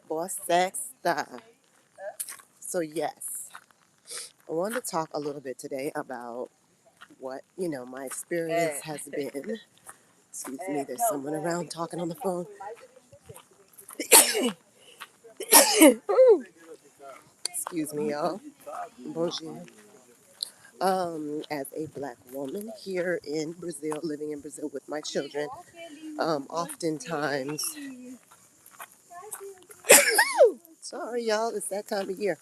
Boss Sexta. So yes, I wanted to talk a little bit today about what, my experience has been. Excuse me, there's someone around talking on the phone. Excuse me, y'all. Bonjour. As a black woman here in Brazil, living in Brazil with my children, oftentimes, sorry y'all, it's that time of year.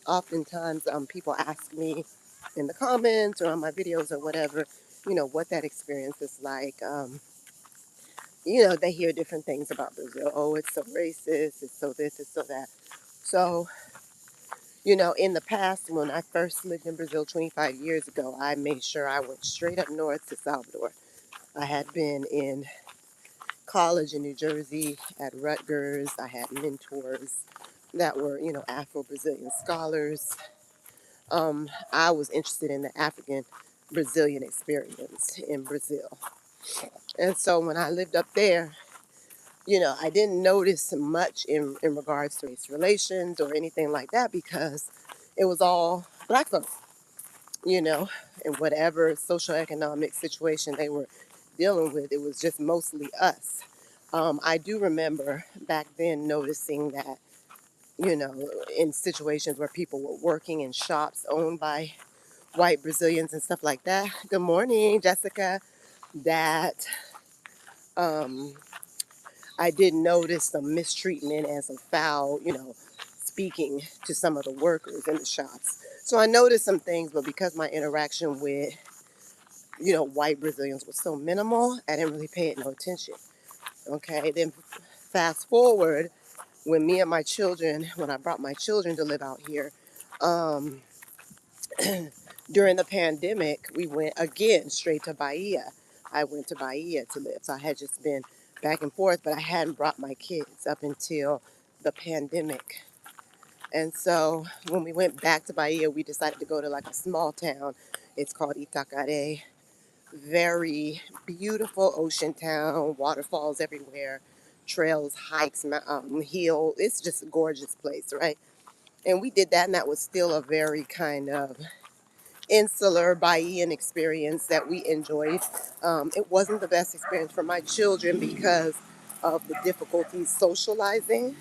Oftentimes, people ask me in the comments or on my videos or whatever, what that experience is like. They hear different things about Brazil. Oh, it's so racist, it's so this, it's so that. So, in the past, when I first lived in Brazil 25 years ago, I made sure I went straight up north to Salvador. I had been in college in New Jersey at Rutgers. I had mentors that were, Afro-Brazilian scholars. I was interested in the African Brazilian experience in Brazil. And so when I lived up there, I didn't notice much in regards to race relations or anything like that because it was all black folks, and whatever social economic situation they were dealing with, it was just mostly us. I do remember back then noticing that, in situations where people were working in shops owned by white Brazilians and stuff like that. Good morning, Jessica. That um, I did notice some mistreatment and some foul, speaking to some of the workers in the shops. So I noticed some things, but because my interaction with, white Brazilians was so minimal, I didn't really pay it no attention. Okay, then fast forward when me and my children, when I brought my children to live out here, um, during the pandemic, we went again straight to Bahia. I went to Bahia to live. So I had just been back and forth, but I hadn't brought my kids up until the pandemic. And so when we went back to Bahia, we decided to go to like a small town. It's called Itacaré. Very beautiful ocean town, waterfalls everywhere, trails, hikes, hill. It's just a gorgeous place, right? And we did that, and that was still a very kind of insular Bahian experience that we enjoyed. It wasn't the best experience for my children because of the difficulties socializing.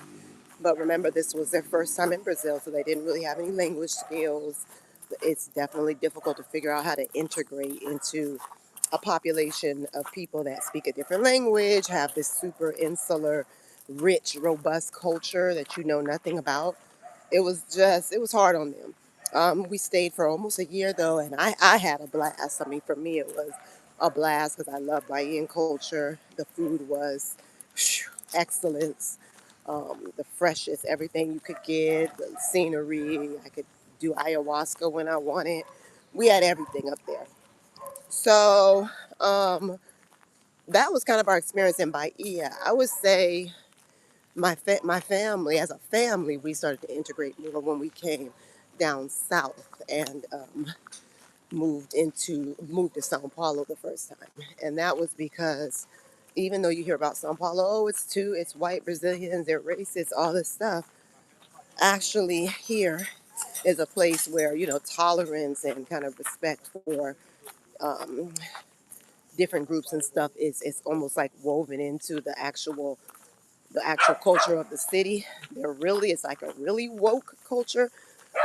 But remember, this was their first time in Brazil, so they didn't really have any language skills. It's definitely difficult to figure out how to integrate into a population of people that speak a different language, have this super insular, rich, robust culture that you know nothing about. It was hard on them. We stayed for almost a year though, and I had a blast. I mean, for me, it was a blast because I love Bahian culture. The food was excellence, the freshest, everything you could get, the scenery. I could do ayahuasca when I wanted. We had everything up there. So that was kind of our experience in Bahia. I would say my family, as a family, we started to integrate more when we came down south and moved to São Paulo the first time, and that was because even though you hear about São Paulo, oh, it's white Brazilians, they're racist, all this stuff. Actually, here is a place where tolerance and kind of respect for um, different groups and stuff is almost like woven into the actual culture of the city. It's like a really woke culture,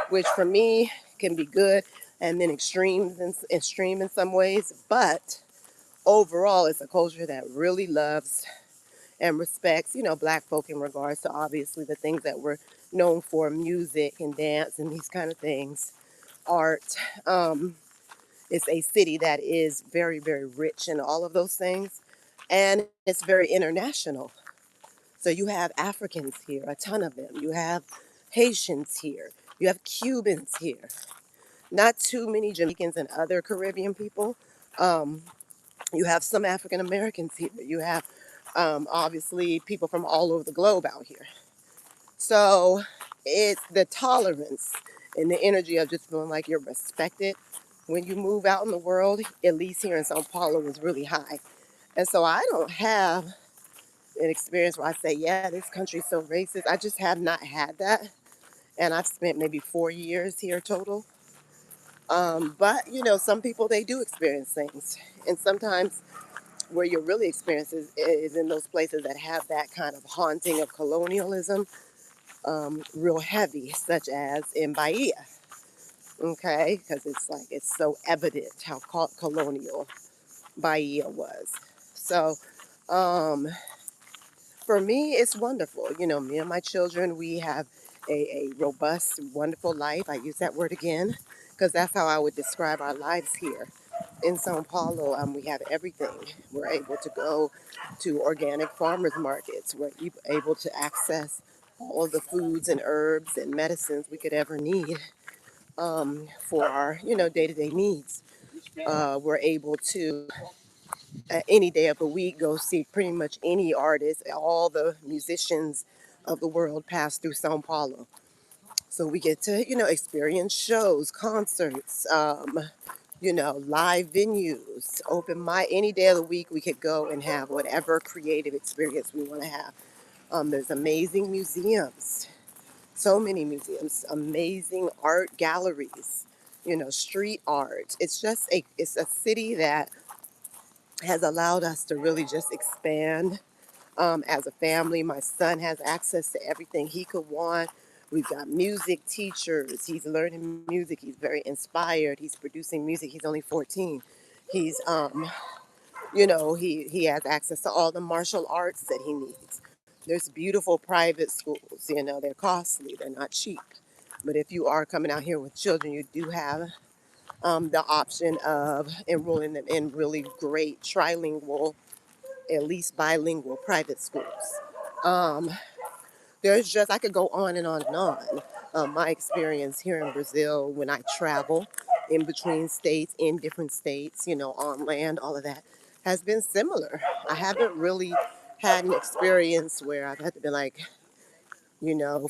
which for me can be good, and then extreme in some ways. But overall, it's a culture that really loves and respects, black folk in regards to obviously the things that we're known for, music and dance and these kind of things, art. It's a city that is very, very rich in all of those things, and it's very international. So you have Africans here, a ton of them. You have Haitians here. You have Cubans here. Not too many Jamaicans and other Caribbean people. Um, you have some African Americans here. You have obviously people from all over the globe out here. So it's the tolerance and the energy of just feeling like you're respected when you move out in the world, at least here in Sao Paulo, was really high. And so I don't have an experience where I say, yeah, this country's so racist. I just have not had that. And I've spent maybe 4 years here total. But, some people, they do experience things. And sometimes where you're really experiencing is in those places that have that kind of haunting of colonialism, real heavy, such as in Bahia. Okay, because it's like it's so evident how colonial Bahia was. So, um, for me, it's wonderful. Me and my children, we have a robust, wonderful life. I use that word again because that's how I would describe our lives here in São Paulo. We have everything. We're able to go to organic farmers markets. We're able to access all of the foods and herbs and medicines we could ever need for our, day-to-day needs. We're able to any day of the week go see pretty much any artist. All the musicians of the world pass through Sao Paulo. So we get to, experience shows, concerts, live venues, open mic. Any day of the week we could go and have whatever creative experience we want to have. There's amazing museums, so many museums, amazing art galleries, street art. It's a city that has allowed us to really just expand as a family. My son has access to everything he could want. We've got music teachers. He's learning music. He's very inspired. He's producing music. He's only 14. He's, he has access to all the martial arts that he needs. There's beautiful private schools. They're costly. They're not cheap. But if you are coming out here with children, you do have the option of enrolling them in really great trilingual, at least bilingual private schools. Um, I could go on and on and on. My experience here in Brazil when I travel in between states, in different states, on land, all of that has been similar. I haven't really had an experience where I've had to be like,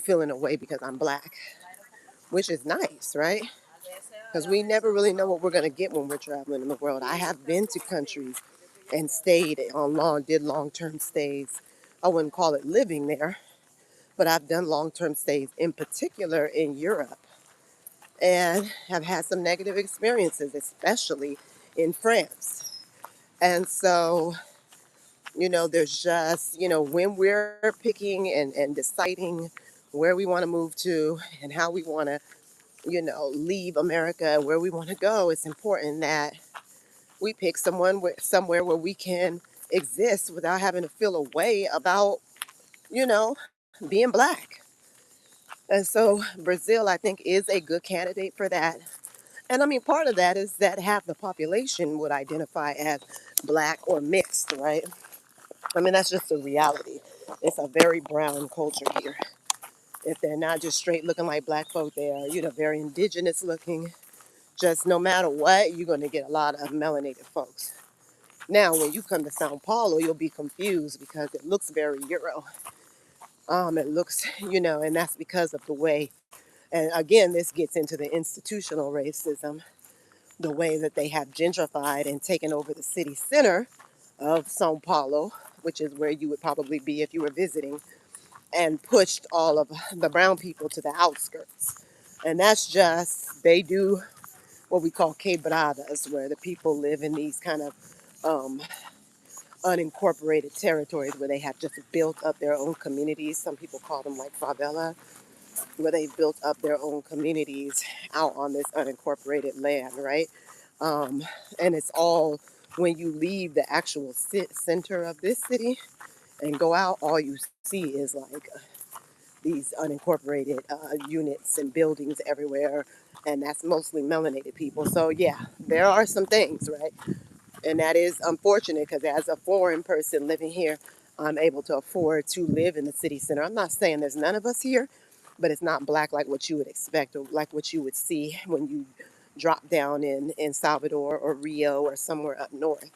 feeling away because I'm black, which is nice, right? Because we never really know what we're going to get when we're traveling in the world. I have been to countries and stayed did long-term stays. I wouldn't call it living there, but I've done long-term stays in particular in Europe and have had some negative experiences, especially in France. And so, there's just, when we're picking and deciding where we want to move to and how we want to, leave America, where we want to go, it's important that we pick somewhere where we can exist without having to feel a way about, you know, being black. And so Brazil, I think, is a good candidate for that. And I mean, part of that is that half the population would identify as black or mixed, right? I mean, that's just the reality. It's a very brown culture here. If they're not just straight looking like black folk, they are, very indigenous looking. Just no matter what, you're going to get a lot of melanated folks. Now, when you come to Sao Paulo, you'll be confused because it looks very Euro. It looks, and that's because of the way. And again, this gets into the institutional racism, the way that they have gentrified and taken over the city center of Sao Paulo, which is where you would probably be if you were visiting, and pushed all of the brown people to the outskirts. And that's just, they do what we call quebradas, where the people live in these kind of um, unincorporated territories where they have just built up their own communities. Some people call them like favela, where they've built up their own communities out on this unincorporated land, right? Um, and it's all when you leave the actual center of this city and go out, all you see is like these unincorporated units and buildings everywhere. And that's mostly melanated people. So, yeah, there are some things, right? And that is unfortunate because as a foreign person living here, I'm able to afford to live in the city center. I'm not saying there's none of us here, but it's not black like what you would expect or like what you would see when you drop down in Salvador or Rio or somewhere up north.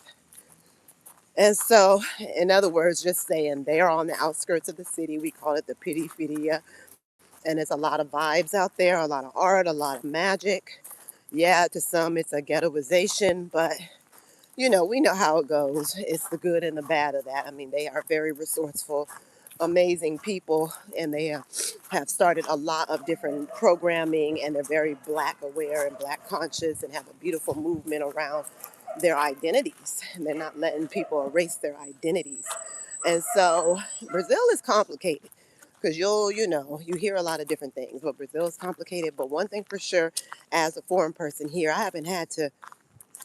And so, in other words, just saying they're on the outskirts of the city. We call it the periferia. And there's a lot of vibes out there, a lot of art, a lot of magic. Yeah, to some it's a ghettoization, but we know how it goes. It's the good and the bad of that. I mean, they are very resourceful, amazing people, and they have started a lot of different programming, and they're very black aware and black conscious and have a beautiful movement around their identities. And they're not letting people erase their identities. And so Brazil is complicated because you hear a lot of different things, but Brazil is complicated. But one thing for sure, as a foreign person here, I haven't had to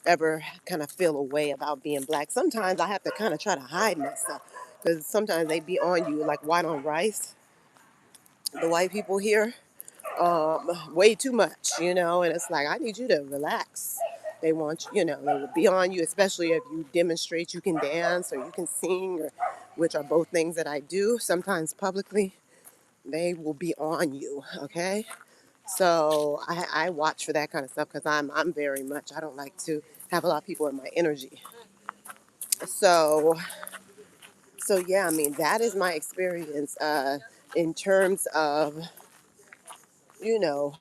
ever kind of feel a way about being black. Sometimes I have to kind of try to hide myself because sometimes they be on you like white on rice. The white people here, way too much, and it's like I need you to relax. They want they will be on you, especially if you demonstrate you can dance or you can sing, or which are both things that I do. Sometimes publicly, they will be on you. Okay, so I watch for that kind of stuff because I'm very much I don't like to have a lot of people in my energy. So yeah, I mean that is my experience in terms of you know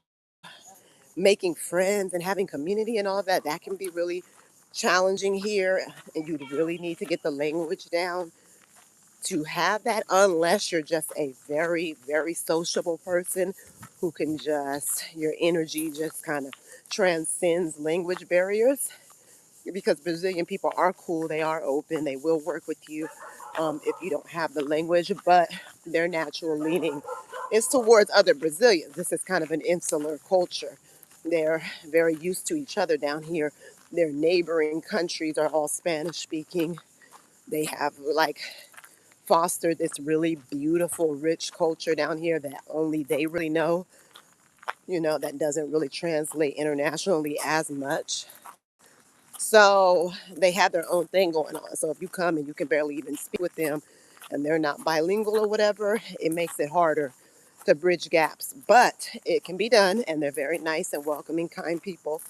making friends and having community and all of that. That can be really challenging here, and you really need to get the language down to have that, unless you're just a very very sociable person who can just your energy just kind of transcends language barriers, because Brazilian people are cool, they are open, they will work with you if you don't have the language, but their natural leaning is towards other Brazilians. This is kind of an insular culture. They're very used to each other down here. Their neighboring countries are all Spanish speaking. They have like fostered this really beautiful, rich culture down here that only they really know, that doesn't really translate internationally as much. So they have their own thing going on. So if you come and you can barely even speak with them and they're not bilingual or whatever, it makes it harder to bridge gaps. But it can be done, and they're very nice and welcoming, kind people.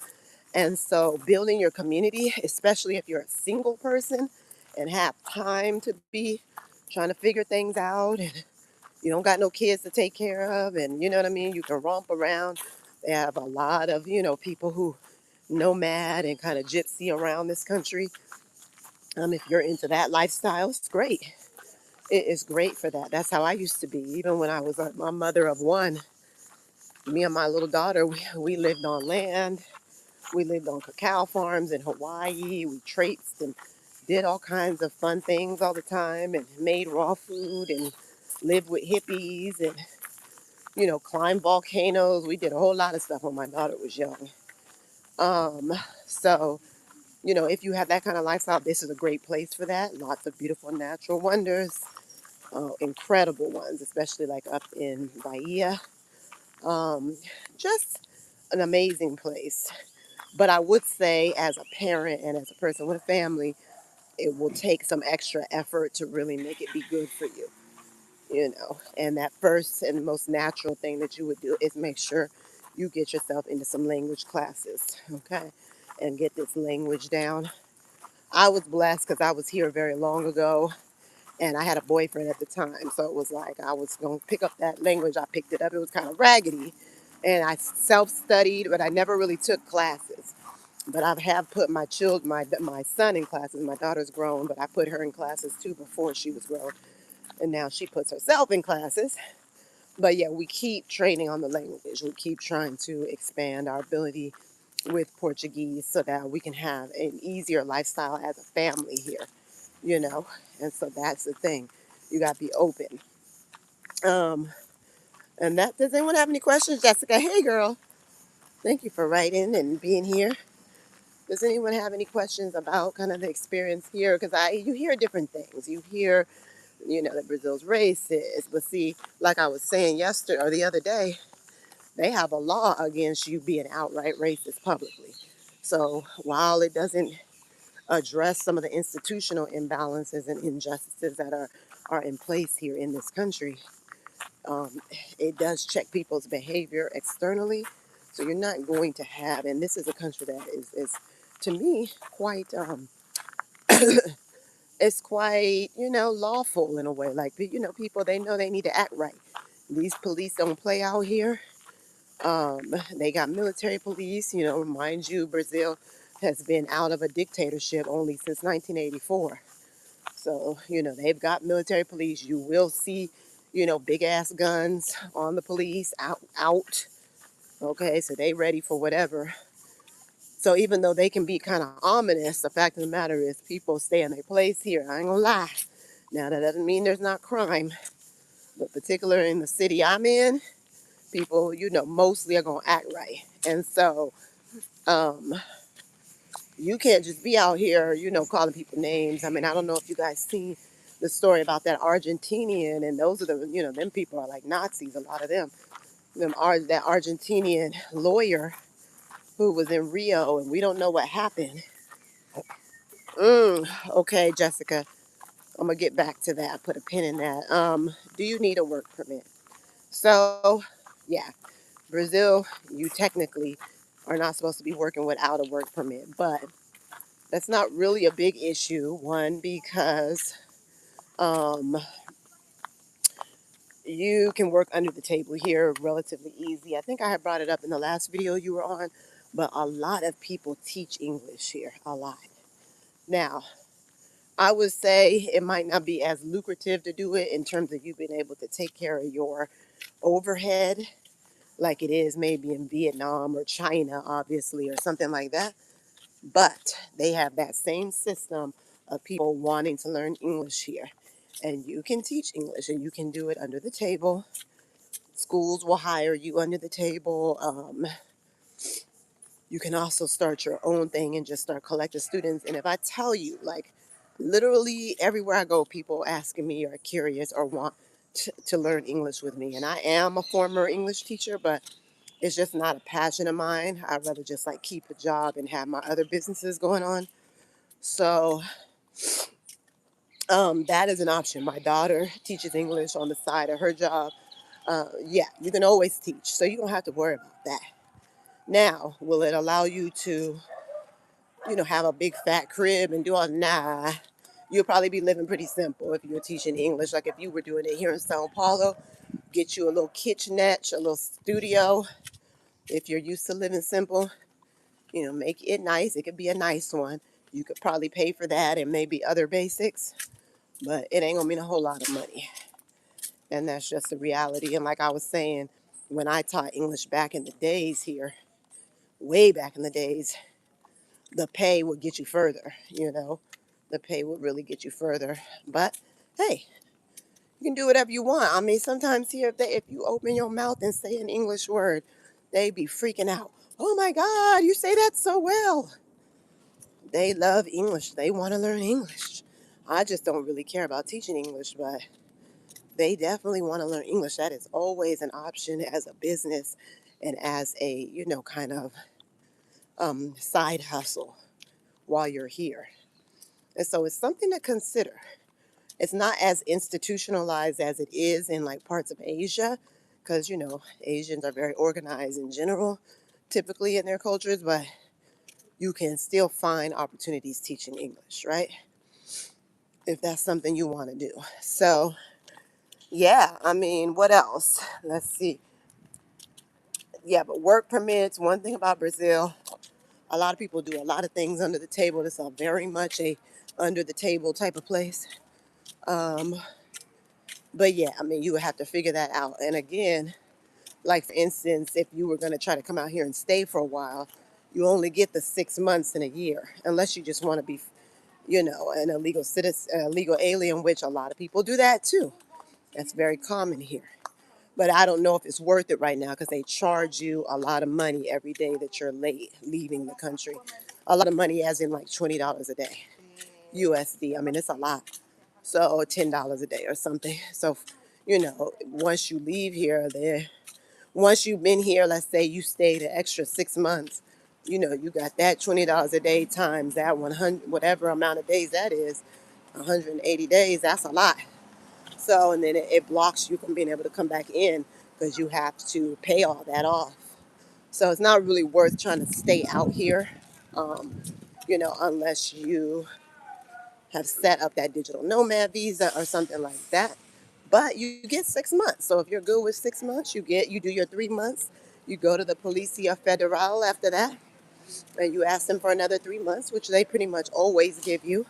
And so building your community, especially if you're a single person and have time to be trying to figure things out, and you don't got no kids to take care of, and you know what I mean, you can romp around. They have a lot of, people who nomad and kind of gypsy around this country. If you're into that lifestyle, it's great. It is great for that. That's how I used to be. Even when I was a mother of one, me and my little daughter, we lived on land. We lived on cacao farms in Hawaii. We traipsed and did all kinds of fun things all the time, and made raw food and lived with hippies and, climbed volcanoes. We did a whole lot of stuff when my daughter was young. Um, so if you have that kind of lifestyle, this is a great place for that. Lots of beautiful natural wonders, incredible ones, especially like up in Bahia. Um, just an amazing place. But I would say, as a parent and as a person with a family, it will take some extra effort to really make it be good for you. And that first and most natural thing that you would do is make sure you get yourself into some language classes, okay, and get this language down. I was blessed because I was here very long ago, and I had a boyfriend at the time. So it was like I was going to pick up that language. I picked it up. It was kind of raggedy. And I self-studied, but I never really took classes. But I have put my son in classes. My daughter's grown, but I put her in classes too before she was grown. And now she puts herself in classes. But yeah, we keep training on the language. We keep trying to expand our ability with Portuguese so that we can have an easier lifestyle as a family here, you know. And so that's the thing. You got to be open. Um, and that, does anyone have any questions? Jessica, hey girl. Thank you for writing and being here. Does anyone have any questions about kind of the experience here? Because you hear different things. You hear, that Brazil's racist. But see, like I was saying yesterday or the other day, they have a law against you being outright racist publicly. So while it doesn't address some of the institutional imbalances and injustices that are in place here in this country, um, it does check people's behavior externally. So you're not going to have, and this is a country that is to me, quite, it's quite, lawful in a way. Like, people, they know they need to act right. These police don't play out here. They got military police, mind you, Brazil has been out of a dictatorship only since 1984. So, they've got military police. You will see, big ass guns on the police out. Okay, so they ready for whatever. So even though they can be kind of ominous, the fact of the matter is people stay in their place here. I ain't gonna lie. Now that doesn't mean there's not crime, but particularly in the city I'm in, people, mostly are gonna act right. And so, um, you can't just be out here, calling people names. I mean, I don't know if you guys seen the story about that Argentinian, and those are the, them people are like Nazis, a lot of them. That Argentinian lawyer who was in Rio, and we don't know what happened. Okay, Jessica, I'm gonna get back to that. Put a pin in that. Do you need a work permit? So, yeah, Brazil, you technically are not supposed to be working without a work permit, but that's not really a big issue. One, because um, you can work under the table here relatively easy. I think I had brought it up in the last video you were on, but a lot of people teach English here, a lot. Now, I would say it might not be as lucrative to do it in terms of you being able to take care of your overhead like it is maybe in Vietnam or China, obviously, or something like that. But they have that same system of people wanting to learn English here. And you can teach English and you can do it under the table. Schools will hire you under the table. You can also start your own thing and just start collecting students. And if I tell you, like, literally everywhere I go, people asking me are curious or want to learn English with me. And I am a former English teacher, but it's just not a passion of mine. I'd rather just like keep a job and have my other businesses going on. So that is an option. My daughter teaches English on the side of her job. Yeah, you can always teach. So you don't have to worry about that. Now, will it allow you to, have a big fat crib and do all? Nah. You'll probably be living pretty simple if you're teaching English. Like if you were doing it here in São Paulo, get you a little kitchenette, a little studio. If you're used to living simple, make it nice. It could be a nice one. You could probably pay for that and maybe other basics, but it ain't gonna mean a whole lot of money. And that's just the reality. And like I was saying, when I taught English back in the days here, way back in the days, the pay would get you further. The pay would really get you further. But hey, you can do whatever you want. I mean, sometimes here, if you open your mouth and say an English word, they be freaking out. Oh my God, you say that so well. They love English. They want to learn English. I just don't really care about teaching English, but they definitely want to learn English. That is always an option as a business and as a, kind of side hustle while you're here. And so it's something to consider. It's not as institutionalized as it is in like parts of Asia, because, Asians are very organized in general, typically in their cultures, but you can still find opportunities teaching English, right? If that's something you want to do. So, yeah, I mean, what else? Let's see. Yeah, but work permits, one thing about Brazil, a lot of people do a lot of things under the table. It's a very much a under the table type of place. Um, but yeah, I mean, you would have to figure that out. And again, like for instance, if you were going to try to come out here and stay for a while, you only get the 6 months in a year, unless you just want to be, an illegal citizen, illegal alien, which a lot of people do that too. That's very common here. But I don't know if it's worth it right now because they charge you a lot of money every day that you're late leaving the country. A lot of money, as in like $20 a day, USD. I mean, it's a lot. So $10 a day or something. So, once you leave here, once you've been here, let's say you stayed an extra 6 months, you got that $20 a day times that 100, whatever amount of days that is, 180 days. That's a lot. So, and then it blocks you from being able to come back in because you have to pay all that off. So it's not really worth trying to stay out here, um, unless you have set up that digital nomad visa or something like that. But you get 6 months. So if you're good with 6 months, you do your 3 months. You go to the Policia Federal after that. and you ask them for another 3 months, which they pretty much always give you,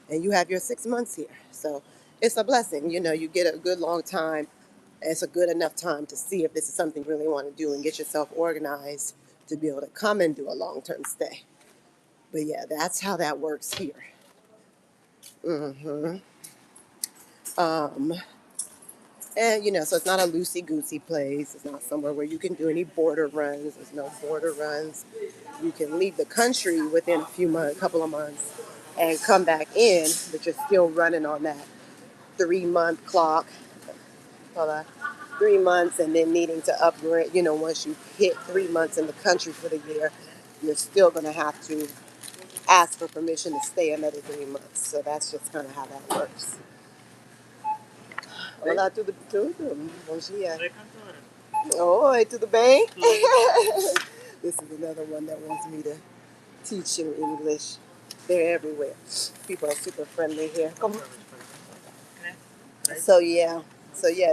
and you have your 6 months here. So it's a blessing. You get a good long time. It's a good enough time to see if this is something you really want to do and get yourself organized to be able to come and do a long-term stay. But yeah, that's how that works here. hmm Um, and so it's not a loosey-goosey place. It's not somewhere where you can do any border runs. There's no border runs. You can leave the country within a couple of months, and come back in, but you're still running on that 3 month clock. Hold on. 3 months, and then needing to upgrade. Once you hit 3 months in the country for the year, you're still going to have to ask for permission to stay another 3 months. So that's just kind of how that works. Olá, tudo. Bom dia. Oi, tudo bem? This is another one that wants me to teach in English. They're everywhere. People are super friendly here. Come on. So yeah,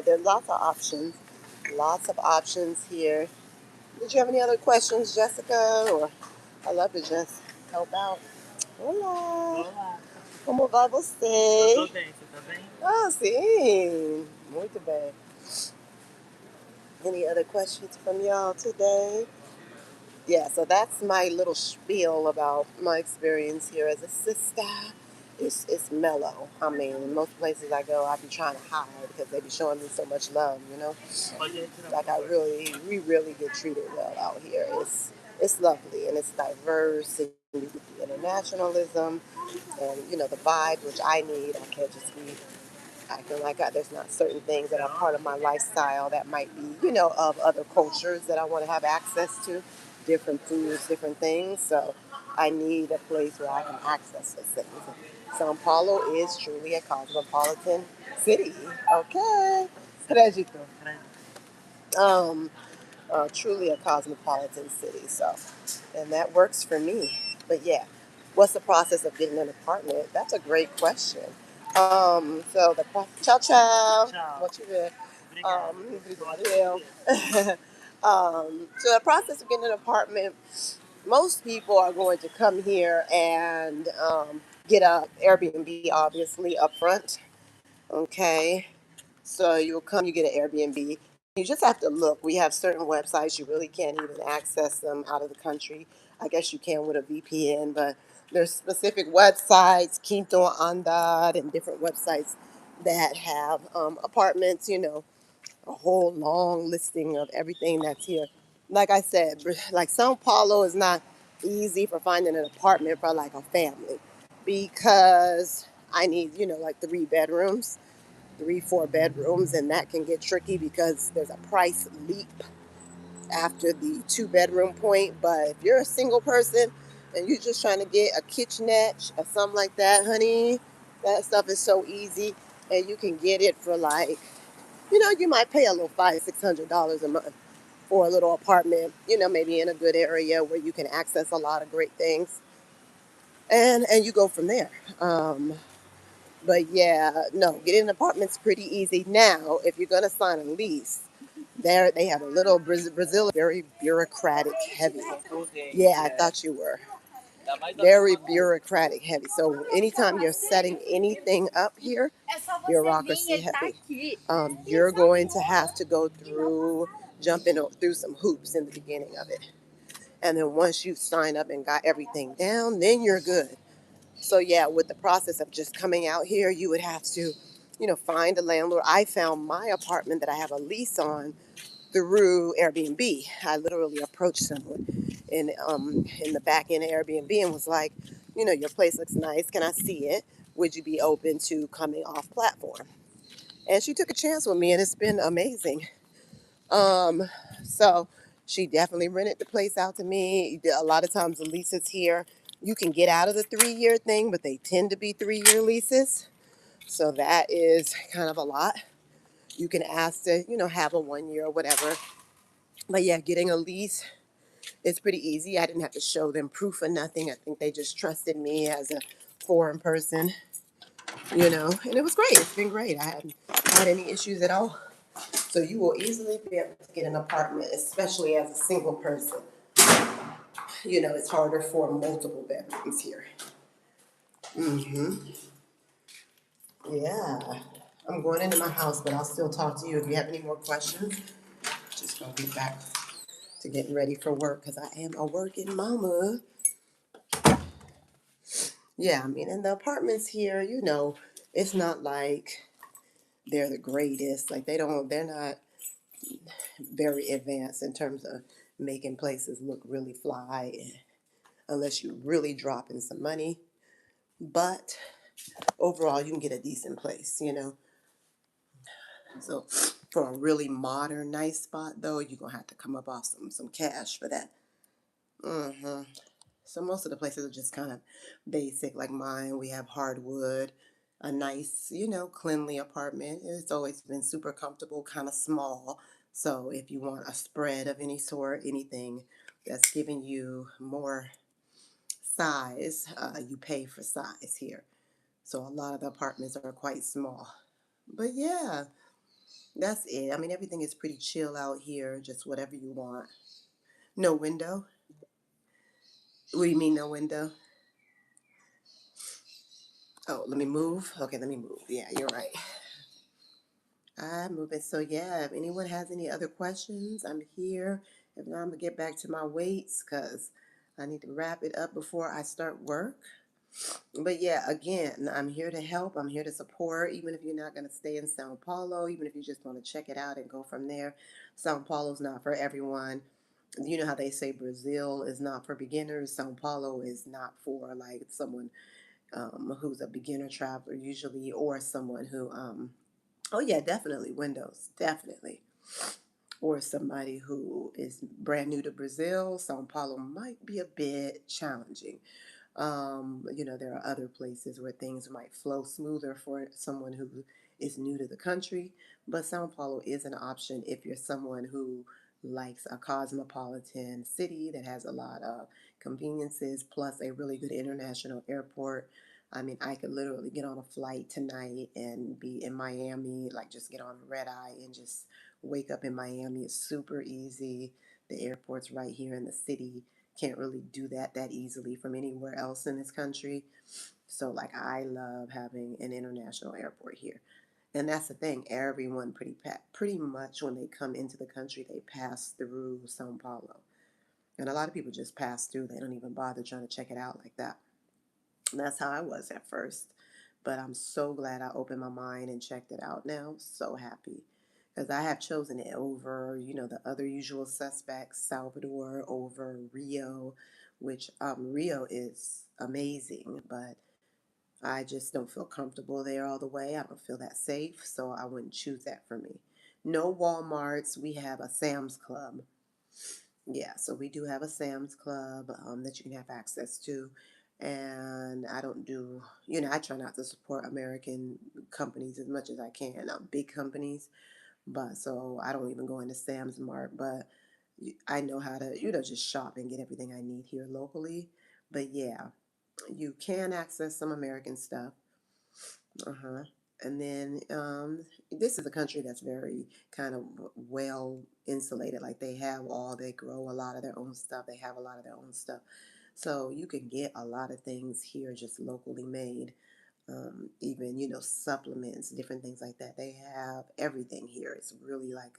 there are lots of options. Lots of options here. Did you have any other questions, Jessica? Or I love to just help out. Olá. Olá. Como vai você? Eu tô bem, você tá bem? Ah, sim. Muito bem. Any other questions from y'all today? Yeah, so that's my little spiel about my experience here as a sister. It's mellow. I mean, most places I go, I be trying to hide because they be showing me so much love, Like we really get treated well out here. It's lovely and it's diverse and you get the internationalism and the vibe which I need. I can't just be acting like there's not certain things that are part of my lifestyle that might be, of other cultures that I want to have access to, different foods, different things. So I need a place where I can access those things. São Paulo is truly a cosmopolitan city. Okay. Crédito. Truly a cosmopolitan city. So, and that works for me. But yeah, what's the process of getting an apartment? That's a great question. So the ciao ciao. Ciao. What you did? Obrigado. So the process of getting an apartment, most people are going to come here and get a Airbnb, obviously up front. Okay, so you'll come, you get an Airbnb. You just have to look. We have certain websites you really can't even access them out of the country. I guess you can with a VPN, but there's specific websites, Quinto Andad, and different websites that have apartments. A whole long listing of everything that's here. Like I said, like Sao Paulo is not easy for finding an apartment for like a family because I need, like 3 bedrooms, 4 bedrooms, and that can get tricky because there's a price leap after the 2 bedroom point. But if you're a single person and you're just trying to get a kitchenette or something like that, honey, that stuff is so easy, and you can get it for like, you might pay a little $500-600 a month for a little apartment, maybe in a good area where you can access a lot of great things, and you go from there. But yeah, no, getting an apartment's pretty easy. Now, if you're gonna sign a lease, there they have a little Brazil, very bureaucratic heavy. Yeah, I thought you were very bureaucratic heavy. So anytime you're setting anything up here, bureaucracy heavy. You're going to have to go through jumping through some hoops in the beginning of it. And then once you sign up and got everything down, then you're good. So yeah, with the process of just coming out here, you would have to, find a landlord. I found my apartment that I have a lease on through Airbnb. I literally approached someone in the back end of Airbnb and was like, your place looks nice. Can I see it? Would you be open to coming off platform? And she took a chance with me, and it's been amazing. Um, so she definitely rented the place out to me. A lot of times the leases here, you can get out of the 3 year thing, but they tend to be 3 year leases. So that is kind of a lot. You can ask to, have a 1 year or whatever. But yeah, getting a lease is pretty easy. I didn't have to show them proof or nothing. I think they just trusted me as a foreign person, and it was great. It's been great. I haven't had any issues at all. So you will easily be able to get an apartment, especially as a single person. it's harder for multiple bedrooms here. Mm-hmm. Yeah. I'm going into my house, but I'll still talk to you if you have any more questions. Just gonna get back to getting ready for work because I am a working mama. Yeah, I mean, and the apartments here, it's not like they're the greatest. Like they're not very advanced in terms of making places look really fly, unless you really drop in some money. But overall, you can get a decent place. So for a really modern, nice spot, though, you're gonna have to come up off some cash for that. Hmm. So most of the places are just kind of basic, like mine. We have hardwood, a nice, cleanly apartment. It's always been super comfortable, kind of small. So if you want a spread of any sort, anything that's giving you more size, you pay for size here. So a lot of the apartments are quite small. But yeah, that's it. I mean, everything is pretty chill out here, just whatever you want. No window? What do you mean, no window? Oh, let me move. Okay, let me move. Yeah, you're right. I'm moving. So yeah, if anyone has any other questions, I'm here. If not, I'm gonna get back to my weights because I need to wrap it up before I start work. But yeah, again, I'm here to help. I'm here to support. Even if you're not gonna stay in Sao Paulo, even if you just want to check it out and go from there. Sao Paulo's not for everyone. You know how they say Brazil is not for beginners. Sao Paulo is not for like someone who's a beginner traveler usually, or someone who oh yeah, definitely windows, definitely. Or somebody who is brand new to Brazil, Sao Paulo might be a bit challenging. There are other places where things might flow smoother for someone who is new to the country, but Sao Paulo is an option if you're someone who likes a cosmopolitan city that has a lot of conveniences plus a really good international airport. I mean, I could literally get on a flight tonight and be in Miami, like just get on red eye and just wake up in Miami. It's super easy. The airport's right here in the city. Can't really do that easily from anywhere else in this country. So like I love having an international airport here. And that's the thing, everyone pretty much when they come into the country they pass through Sao Paulo. And a lot of people just pass through. They don't even bother trying to check it out like that. And that's how I was at first. But I'm so glad I opened my mind and checked it out now. So happy. Because I have chosen it over, the other usual suspects, Salvador over Rio, which Rio is amazing, but I just don't feel comfortable there all the way. I don't feel that safe, so I wouldn't choose that for me. No Walmarts. We have a Sam's Club. Yeah, so we do have a Sam's Club that you can have access to. And I don't do, I try not to support American companies as much as I can, big companies. But so I don't even go into Sam's Mart, but I know how to, just shop and get everything I need here locally. But yeah, you can access some American stuff. Uh-huh. And then this is a country that's very kind of well insulated. Like they grow a lot of their own stuff. They have a lot of their own stuff. So you can get a lot of things here just locally made. Even, supplements, different things like that. They have everything here. It's really like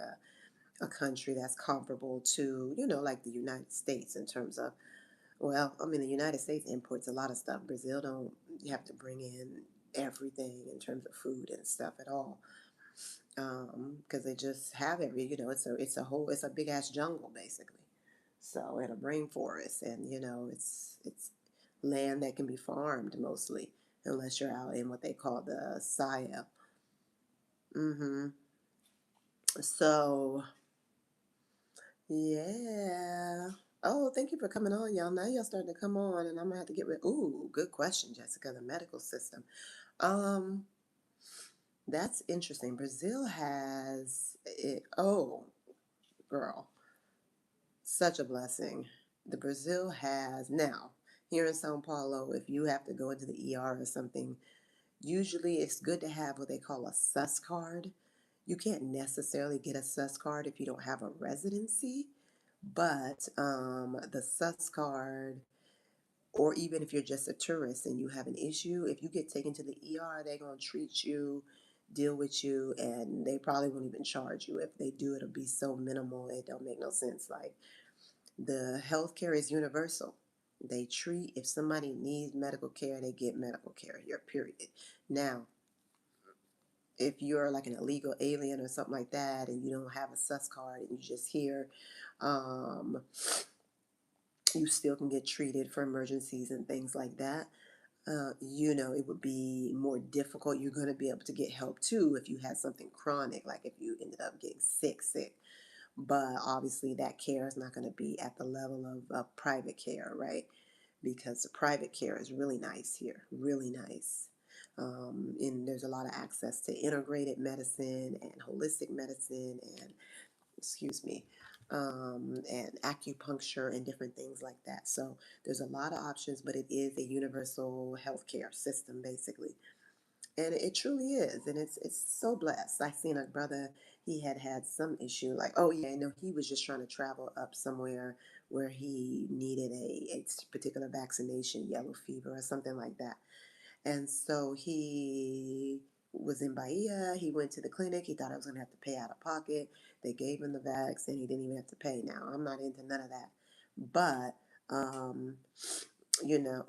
a country that's comparable to, like the United States in terms of, well, I mean, the United States imports a lot of stuff. Brazil don't, you have to bring in everything in terms of food and stuff at all. Because they just have it's a big ass jungle basically. So, and a rainforest, and it's land that can be farmed mostly, unless you're out in what they call the Saya. Mm-hmm. So, yeah. Oh, thank you for coming on, y'all. Now y'all starting to come on, and I'm gonna have to get rid. Ooh, good question, Jessica. The medical system. Um, that's interesting. Brazil has it. Oh, girl, such a blessing. The Brazil has now here in São Paulo. If you have to go into the ER or something, usually it's good to have what they call a sus card. You can't necessarily get a sus card if you don't have a residency, But the sus card, or even if you're just a tourist and you have an issue, if you get taken to the ER, they're going to treat you, deal with you, and they probably won't even charge you. If they do, it'll be so minimal, it don't make no sense. Like, the healthcare is universal. They treat, if somebody needs medical care, they get medical care here, period. Now, if you're like an illegal alien or something like that and you don't have a sus card and you just here, um, you still can get treated for emergencies and things like that. It would be more difficult. You're going to be able to get help too if you had something chronic, like if you ended up getting sick. But obviously, that care is not going to be at the level of private care, right? Because the private care is really nice here, really nice. And there's a lot of access to integrated medicine and holistic medicine and, excuse me, and acupuncture and different things like that. So there's a lot of options, but it is a universal healthcare system, basically. And it truly is, and it's so blessed. I seen a brother, he had some issue, like, oh yeah, no, he was just trying to travel up somewhere where he needed a particular vaccination, yellow fever or something like that. And so he was in Bahia. He went to the clinic. He thought I was going to have to pay out of pocket. They gave him the vax, and he didn't even have to pay. Now, I'm not into none of that. But, you know,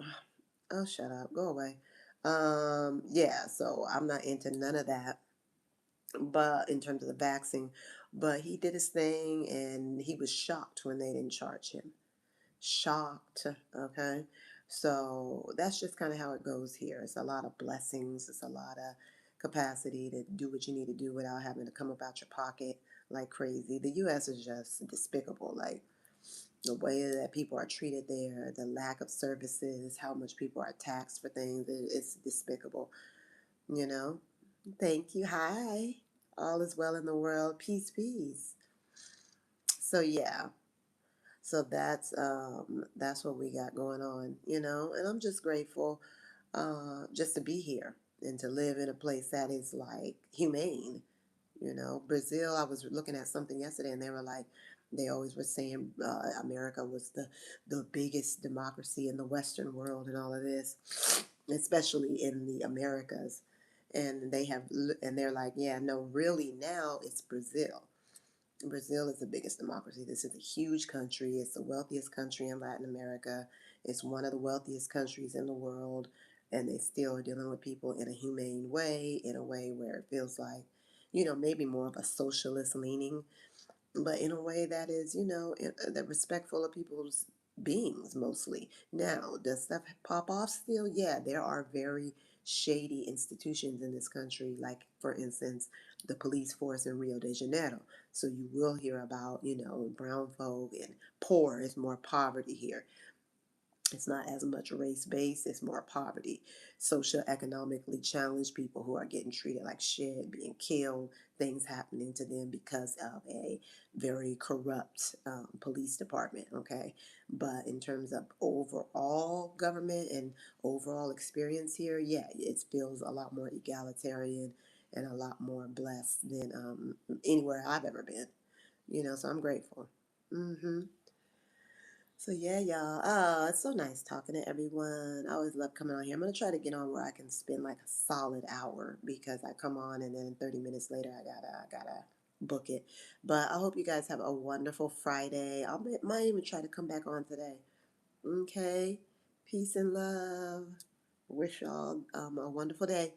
oh, shut up. Go away. Yeah, so I'm not into none of that. But in terms of the vaccine, but he did his thing, and he was shocked when they didn't charge him. Shocked. Okay. So that's just kind of how it goes here. It's a lot of blessings, it's a lot of capacity to do what you need to do without having to come up out your pocket like crazy. The US is just despicable. Like, the way that people are treated there, the lack of services, how much people are taxed for things, it's despicable, you know? Thank you. Hi. All is well in the world. Peace, peace. So yeah. So that's what we got going on, and I'm just grateful just to be here and to live in a place that is like humane. Brazil, I was looking at something yesterday and they were like, they always were saying America was the biggest democracy in the Western world and all of this, especially in the Americas. And they're like, yeah, no, really now it's Brazil. Brazil is the biggest democracy. This is a huge country. It's the wealthiest country in Latin America. It's one of the wealthiest countries in the world. And they still are dealing with people in a humane way, in a way where it feels like, maybe more of a socialist leaning, but in a way that is, that respectful of people's beings mostly. Now, does stuff pop off still? Yeah, there are very shady institutions in this country, like, for instance, the police force in Rio de Janeiro. So you will hear about, brown folk and poor. Is more poverty here. It's not as much race based, it's more poverty. Social economically challenged people who are getting treated like shit, being killed, things happening to them because of a very corrupt police department, okay? But in terms of overall government and overall experience here, yeah, it feels a lot more egalitarian and a lot more blessed than anywhere I've ever been, so I'm grateful. Mm-hmm. So yeah, y'all. It's so nice talking to everyone. I always love coming on here. I'm gonna try to get on where I can spend like a solid hour because I come on and then 30 minutes later I gotta book it. But I hope you guys have a wonderful Friday. Might even try to come back on today. Okay. Peace and love. Wish y'all a wonderful day.